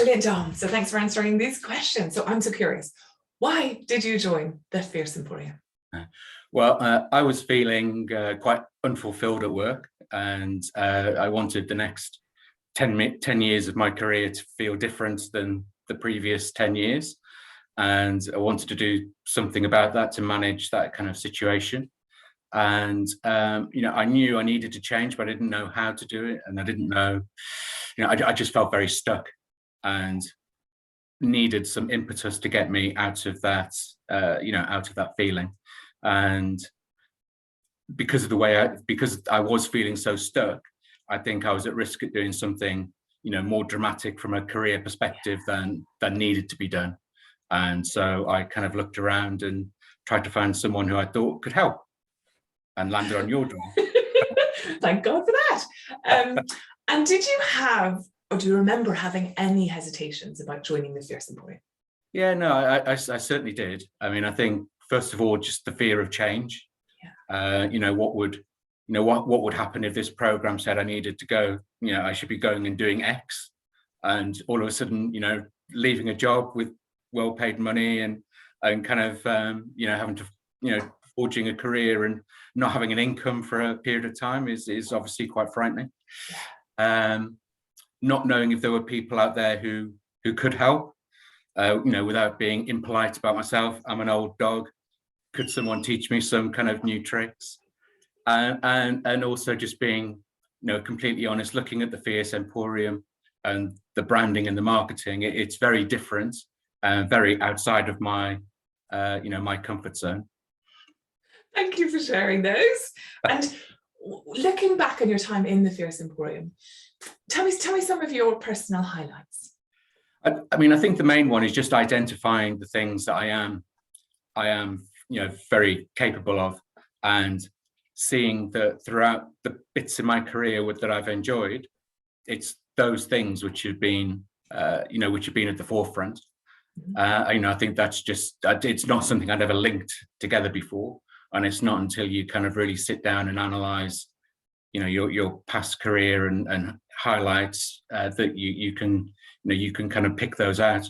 Brilliant, Dom. So thanks for answering these questions. So I'm so curious, why did you join the Fierce Emporium? Well, I was feeling quite unfulfilled at work, and I wanted the next 10 years of my career to feel different than the previous 10 years. And I wanted to do something about that to manage that kind of situation. And, I knew I needed to change, but I didn't know how to do it. And I didn't know, I just felt very stuck and needed some impetus to get me out of that, out of that feeling. And because of the way because I was feeling so stuck, I think I was at risk of doing something, more dramatic from a career perspective than needed to be done. And so I kind of looked around and tried to find someone who I thought could help, and landed on your door. Thank God for that. And did you have, or do you remember having any hesitations about joining the Fierce Emporium? Yeah, no, I certainly did. I mean, I think first of all, just the fear of change. Yeah. What would happen if this program said I needed to go? I should be going and doing X, and all of a sudden, leaving a job with well-paid money and kind of having to forging a career and not having an income for a period of time is obviously quite frightening. Not knowing if there were people out there who could help, without being impolite about myself. I'm an old dog. Could someone teach me some kind of new tricks? And also just being, completely honest, looking at the Fierce Emporium and the branding and the marketing, it's very different and very outside of my, my comfort zone. Thank you for sharing those. And looking back on your time in the Fierce Emporium, tell me some of your personal highlights. I mean, I think the main one is just identifying the things that I am, very capable of, and seeing that throughout the bits in my career that I've enjoyed, it's those things which have been, which have been at the forefront. I think that's just, it's not something I'd ever linked together before. And it's not until you kind of really sit down and analyze, your past career and highlights that you can kind of pick those out.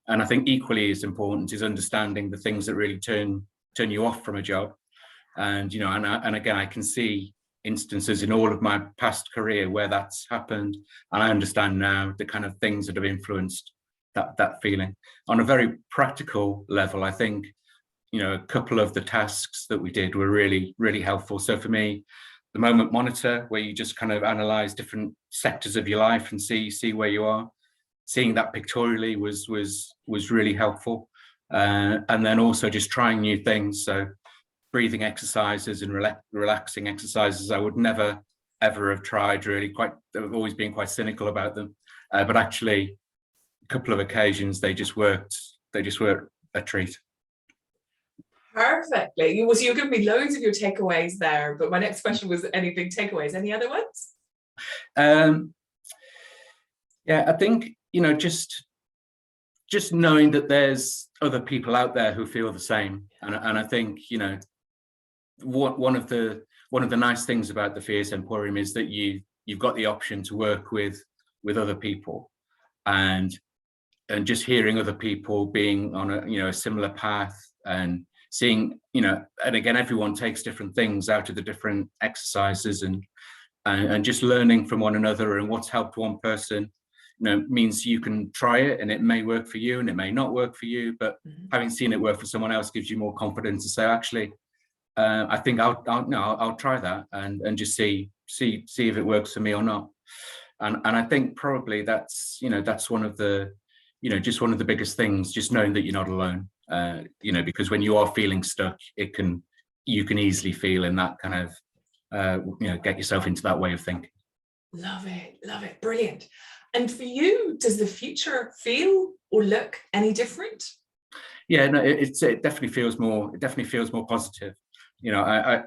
And I think equally as important is understanding the things that really turn you off from a job. And, and again, I can see instances in all of my past career where that's happened. And I understand now the kind of things that have influenced that feeling. On a very practical level, I think, a couple of the tasks that we did were really, really helpful. So for me, the moment monitor, where you just kind of analyze different sectors of your life and see where you are, seeing that pictorially was really helpful. And then also just trying new things. So breathing exercises and relaxing exercises, I would never, ever have tried really. I've always been quite cynical about them. But actually, a couple of occasions, they just worked a treat. Perfectly. So you gave me loads of your takeaways there, but my next question was any big takeaways? Any other ones? Yeah, I think, just knowing that there's other people out there who feel the same. And I think, one of the nice things about the Fierce Emporium is that you've got the option to work with other people, and just hearing other people being on a similar path, and seeing, and again, everyone takes different things out of the different exercises, and just learning from one another, and what's helped one person, means you can try it and it may work for you and it may not work for you, but having seen it work for someone else gives you more confidence to say, actually, I think I'll try that and just see if it works for me or not. And I think probably that's one of the, just one of the biggest things, just knowing that you're not alone. Because when you are feeling stuck, you can easily feel in that kind of, get yourself into that way of thinking. Love it. Brilliant. And for you, does the future feel or look any different? Yeah, no, it definitely feels more. It definitely feels more positive. I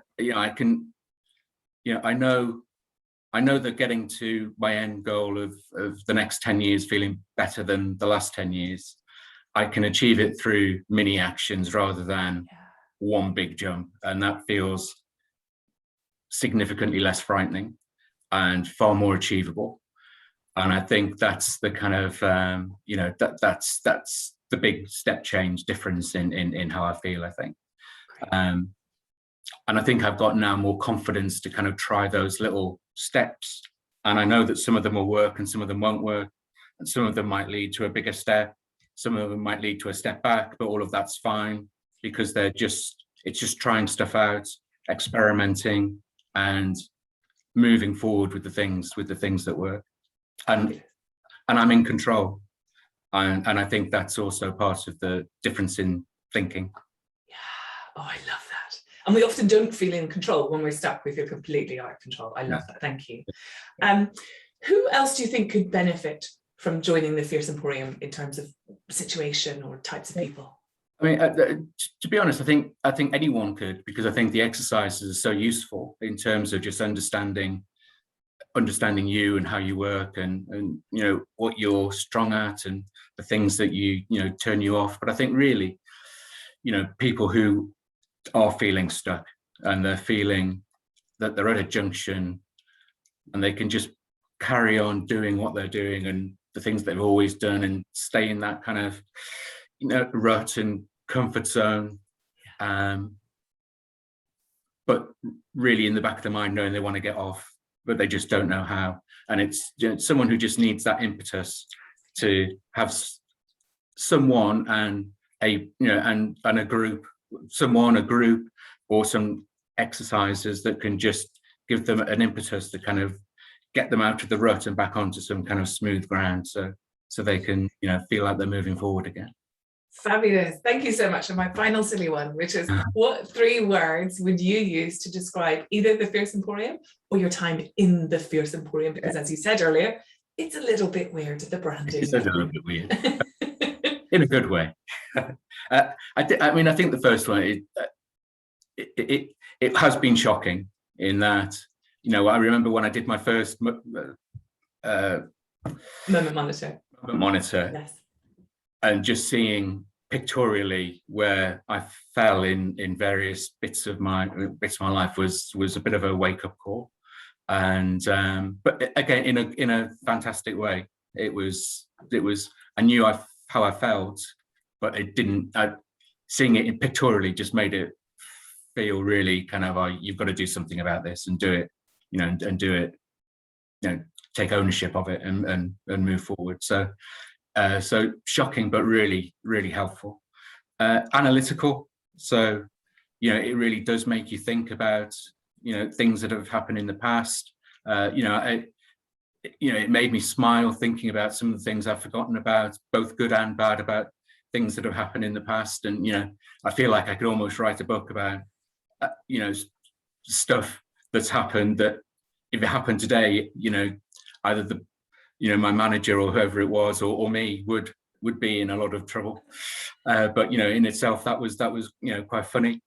know that getting to my end goal of the next 10 years feeling better than the last 10 years, I can achieve it through mini actions rather than one big jump. And that feels significantly less frightening and far more achievable. And I think that's the kind of, that's the big step change difference in how I feel, I think. And I think I've got now more confidence to kind of try those little steps. And I know that some of them will work and some of them won't work. And some of them might lead to a bigger step. Some of them might lead to a step back, but all of that's fine because it's just trying stuff out, experimenting and moving forward with the things that work. And I'm in control. And I think that's also part of the difference in thinking. Yeah. Oh, I love that. And we often don't feel in control. When we're stuck, we feel completely out of control. I love that. Thank you. Who else do you think could benefit from joining the Fierce Emporium in terms of situation or types of people? I mean, to be honest, I think anyone could, because I think the exercises are so useful in terms of just understanding you and how you work and what you're strong at and the things that turn you off. But I think really, people who are feeling stuck and they're feeling that they're at a junction and they can just carry on doing what they're doing and the things they've always done and stay in that kind of rut and comfort zone, but really in the back of their mind knowing they want to get off, but they just don't know how. And it's someone who just needs that impetus to have someone and a group or some exercises that can just give them an impetus to kind of get them out of the rut and back onto some kind of smooth ground, so they can feel like they're moving forward again. Fabulous. Thank you so much. And my final silly one, which is, what 3 words would you use to describe either the Fierce Emporium or your time in the Fierce Emporium? Because as you said earlier, it's a little bit weird, the branding. It's a little bit weird. In a good way. I mean, I think the first one, it has been shocking in that, I remember when I did my first moment monitor. Yes. And just seeing pictorially where I fell in various bits of my life was a bit of a wake-up call. And but again, in a fantastic way. It was I knew how I felt, but it didn't. Seeing it pictorially just made it feel really kind of, you've got to do something about this and do it, and do it, take ownership of it and move forward. So shocking, but really, really helpful. Analytical. So, it really does make you think about, things that have happened in the past. It made me smile thinking about some of the things I've forgotten about, both good and bad, about things that have happened in the past. And, I feel like I could almost write a book about, stuff that's happened that if it happened today, either my manager or whoever it was, or me would be in a lot of trouble. But in itself, that was quite funny.